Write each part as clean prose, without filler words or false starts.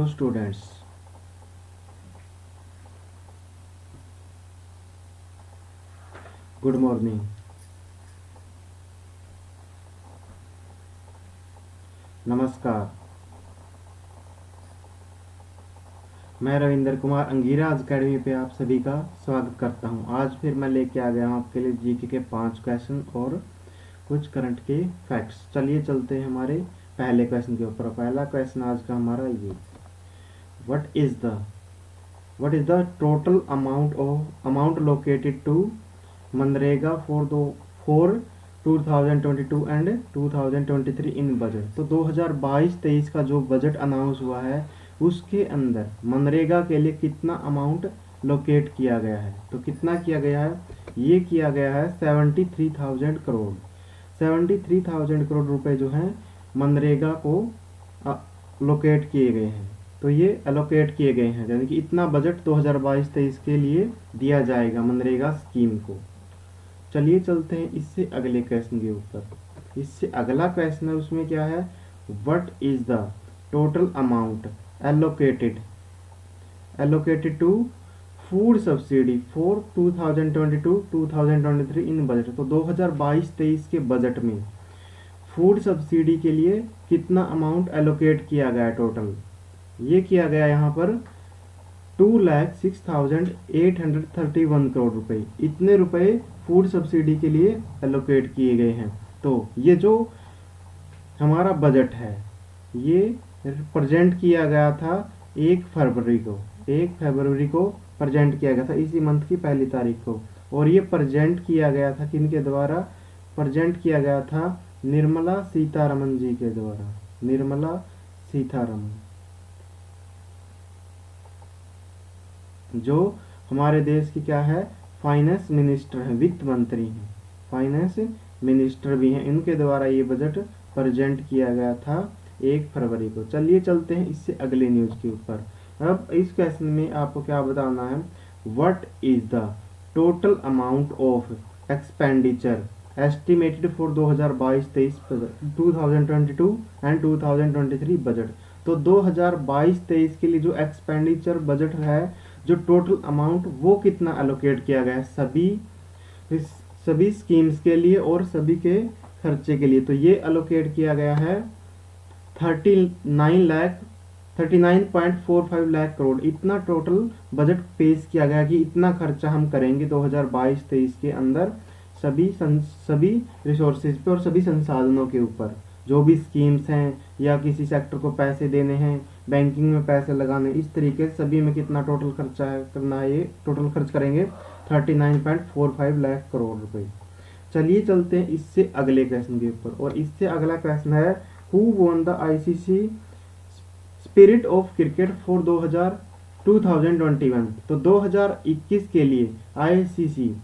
Hello students, good morning. नमस्कार, मैं Ravindra Kumar Angira academy पे आप सभी का स्वागत करता हूं। आज फिर मैं लेके आ गया हूं आपके लिए जीके के 5 क्वेश्चन और कुछ करंट के फैक्ट्स। चलिए चलते हैं हमारे पहले क्वेश्चन के ऊपर। पहला क्वेश्चन आज का हमारा ये, what is the total amount located to मनरेगा फॉर 2022 एंड 2023 इन बजट। तो 2022-23 का जो बजट अनाउंस हुआ है उसके अंदर मनरेगा के लिए कितना अमाउंट लोकेट किया गया है। तो कितना किया गया है, ये किया गया है 73,000 करोड़। 73,000 करोड़ रुपए जो हैं मनरेगा को लोकेट किए गए हैं। तो ये एलोकेट किए गए हैं, यानी कि इतना बजट 2022-23 के लिए दिया जाएगा मनरेगा स्कीम को। चलिए चलते हैं इससे अगले क्वेश्चन के ऊपर। इससे अगला क्वेश्चन है, उसमें क्या है, what is the total amount allocated to food subsidy for 2022-2023 in budget. तो 2022-23 के बजट में फूड सब्सिडी के लिए कितना अमाउंट एलोकेट किया गया है टोटल। ये किया गया यहाँ पर 2,06,831 करोड़ रुपए। इतने रुपए फूड सब्सिडी के लिए एलोकेट किए गए हैं। तो ये जो हमारा बजट है ये प्रेजेंट किया गया था 1 फरवरी को प्रेजेंट किया गया था, इसी मंथ की 1 तारीख को। और ये प्रेजेंट किया गया था किनके द्वारा, प्रेजेंट किया गया था निर्मला सीतारमन जी के द्वारा। निर्मला सीतारमन जो हमारे देश की क्या है, फाइनेंस मिनिस्टर है, वित्त मंत्री हैं, फाइनेंस मिनिस्टर भी हैं। इनके द्वारा ये बजट प्रेजेंट किया गया था 1 फरवरी को। चलिए चलते हैं इससे अगले न्यूज के ऊपर। अब इस क्वेश्चन में आपको क्या बताना है, what is the total amount of expenditure estimated for 2022-23 2022 and 2023 budget. तो 2022-23 के लिए जो एक्सपेंडिचर बजट है, जो टोटल अमाउंट वो कितना एलोकेट किया गया है सभी स्कीम्स के लिए और सभी के खर्चे के लिए। तो ये एलोकेट किया गया है 39.45 लाख करोड़। इतना टोटल बजट पेश किया गया कि इतना खर्चा हम करेंगे 2022-23 के अंदर सभी रिसोर्सेज पे और सभी संसाधनों के ऊपर। जो भी स्कीम्स हैं या किसी सेक्टर को पैसे देने हैं, बैंकिंग में पैसे लगाने, इस तरीके से सभी में कितना टोटल खर्चा करना है, ये टोटल खर्च करेंगे 39.45 लाख करोड़ रुपए। चलिए चलते हैं इससे अगले क्वेश्चन के ऊपर। और इससे अगला क्वेश्चन है, who won the ICC spirit of cricket for 2021। तो 2021 के लिए आईसीसी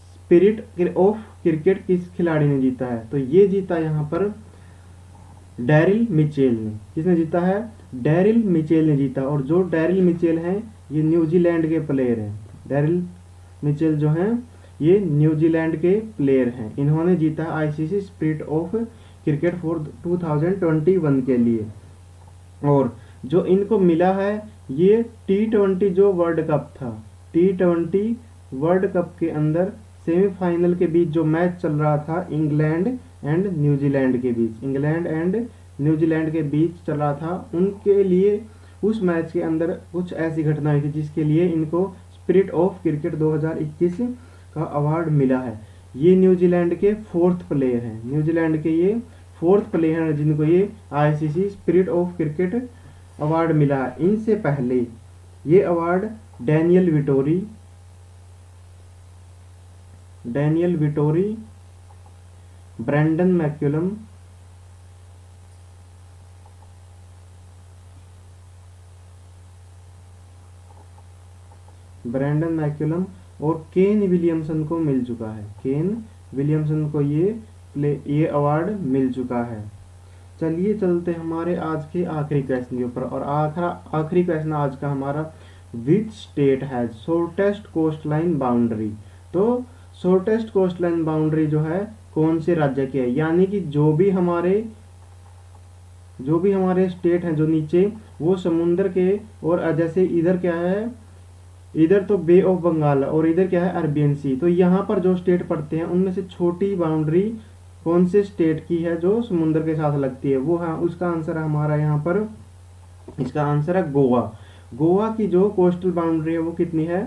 स्पिरिट ऑफ क्रिकेट किस खिलाड़ी ने जीता है। तो ये जीता यहाँ पर डैरिल मिचेल ने। किसने जीता है, डैरिल मिचेल ने जीता। और जो डैरिल मिचेल हैं ये न्यूजीलैंड के प्लेयर हैं। डैरिल मिचेल जो हैं ये न्यूजीलैंड के प्लेयर हैं। इन्होंने जीता ICC spirit of cricket for 2021 के लिए। और जो इनको मिला है ये T20 जो वर्ल्ड कप था, T20 वर्ल्ड कप के अंदर सेमीफाइनल के बीच जो मैच चल रहा था इंग्लैंड एंड न्यूजीलैंड के बीच चल रहा था, उनके लिए उस मैच के अंदर कुछ ऐसी घटना हुई थी जिसके लिए इनको स्पिरिट ऑफ क्रिकेट 2021 का अवार्ड मिला है। ये न्यूजीलैंड के 4th प्लेयर हैं, न्यूजीलैंड के ये 4th प्लेयर हैं जिनको ये ICC spirit of cricket award मिला है। इनसे पहले ये award Daniel Vettori, Brandon McCullum और केन विलियमसन को मिल चुका है। केन विलियमसन को ये अवार्ड मिल चुका है। चलिए चलते हमारे आज के आखिरी क्वेश्चन के ऊपर। और आखिरी क्वेश्चन आज का हमारा, which state has shortest coast line boundary. तो शॉर्टेस्ट कोस्ट लाइन बाउंड्री जो है कौन से राज्य की है, यानी कि जो भी हमारे जो भी हमारे स्टेट हैं जो नीचे, वो समुद्र के, और जैसे इधर क्या है, इधर तो बे ऑफ बंगाल और इधर क्या है, अरबियन सी। तो यहाँ पर जो स्टेट पड़ते हैं उनमें से छोटी बाउंड्री कौन से स्टेट की है जो समुद्र के साथ लगती है, वो है उसका आंसर है हमारा यहाँ पर, इसका आंसर है गोवा। गोवा की जो कोस्टल बाउंड्री है वो कितनी है,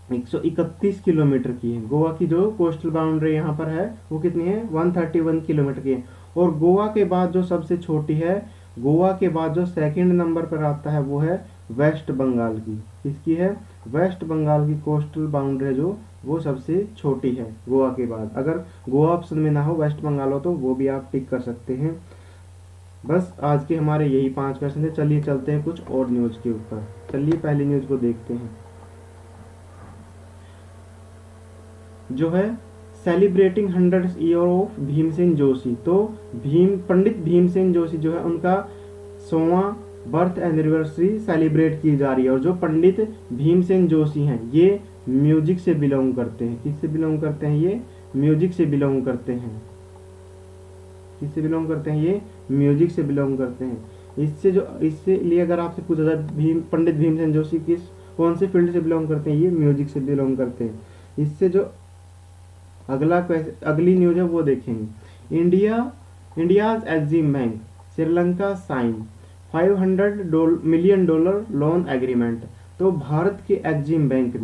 131 किलोमीटर की है। गोवा की जो कोस्टल बाउंड्री यहाँ पर है वो कितनी है, 131 किलोमीटर की है। और गोवा के बाद जो सबसे छोटी है, गोवा के बाद जो सेकंड नंबर पर आता है वो है वेस्ट बंगाल की। किसकी है, वेस्ट बंगाल की कोस्टल बाउंड्री जो वो सबसे छोटी है गोवा के बाद। अगर गोवा ऑप्शन में ना हो, वेस्ट बंगाल हो, तो वो भी आप टिक कर सकते हैं। बस आज के हमारे यही 5 क्वेश्चन थे। चलिए चलते हैं कुछ और न्यूज के ऊपर। चलिए पहली न्यूज को देखते हैं, जो है celebrating 100 year of Bhimsen Joshi. तो पंडित भीमसेन जोशी जो है उनका 100वां बर्थ एनिवर्सरी सेलिब्रेट की जा रही है। और जो पंडित भीमसेन जोशी हैं ये म्यूजिक से बिलोंग करते हैं। किससे बिलोंग करते हैं, ये म्यूजिक से बिलोंग करते हैं। किससे बिलोंग करते हैं, ये म्यूजिक से बिलोंग करते हैं। इससे लिए अगर आपसे पूछा जाए पंडित भीमसेन जोशी कौन से फील्ड से बिलोंग करते हैं, ये म्यूजिक से बिलोंग करते हैं। इससे जो अगली न्यूज है वो देखेंगे। India's Exim bank Sri Lanka sign $500 million loan agreement. तो भारत के एक्सिम बैंक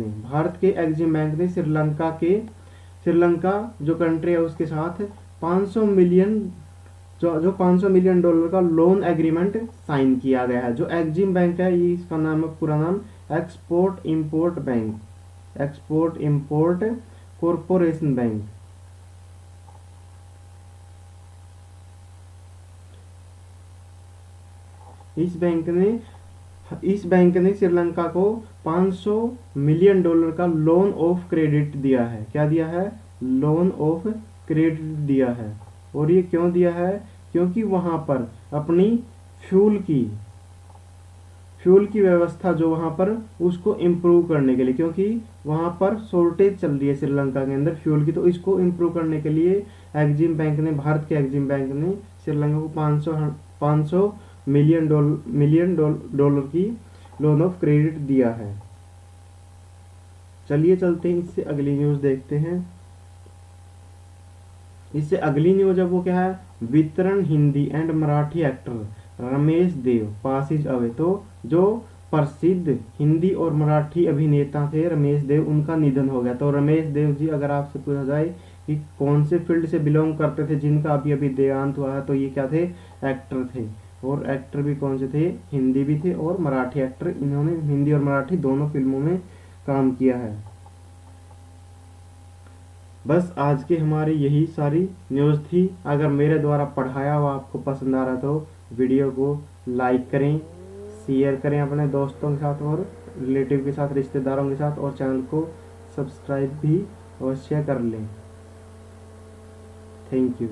ने श्रीलंका जो कंट्री है उसके साथ 500 मिलियन जो $500 मिलियन का लोन एग्रीमेंट साइन किया गया है। जो एक्सिम बैंक है ये, इसका नाम है, पूरा नाम एक्सपोर्ट इंपोर्ट कॉरपोरेशन बैंक। इस बैंक ने श्रीलंका को $500 मिलियन का लोन ऑफ क्रेडिट दिया है। क्या दिया है, लोन ऑफ क्रेडिट दिया है। और ये क्यों दिया है, क्योंकि वहां पर अपनी फ्यूल की व्यवस्था जो वहां पर उसको इम्प्रूव करने के लिए, क्योंकि वहां पर शॉर्टेज चल रही है श्रीलंका के अंदर फ्यूल की। तो इसको इम्प्रूव करने के लिए भारत के एक्सिम बैंक ने श्रीलंका को 500 मिलियन डॉलर की लोन ऑफ क्रेडिट दिया है। चलिए चलते हैं, इससे अगली न्यूज देखते हैं। इससे अगली न्यूज है वो क्या है, वितरण Hindi and Marathi actor Ramesh Dev passes away. तो जो प्रसिद्ध हिंदी और मराठी अभिनेता थे रमेश देव, उनका निधन हो गया। तो रमेश देव जी, अगर आपसे पूछा जाए कि कौन से फील्ड से बिलोंग करते थे जिनका अभी अभी देहांत हुआ है, तो ये क्या थे, एक्टर थे। और एक्टर भी कौन से थे, हिंदी भी थे और मराठी एक्टर। इन्होंने हिंदी और मराठी दोनों फिल्मों में काम किया है। बस आज के हमारी यही सारी न्यूज़ थी। अगर मेरे द्वारा पढ़ाया हुआ आपको पसंद आ रहा तो वीडियो को लाइक करें, शेयर करें अपने दोस्तों के साथ और रिलेटिव के साथ, रिश्तेदारों के साथ, और चैनल को सब्सक्राइब भी अवश्य कर लें। Thank you.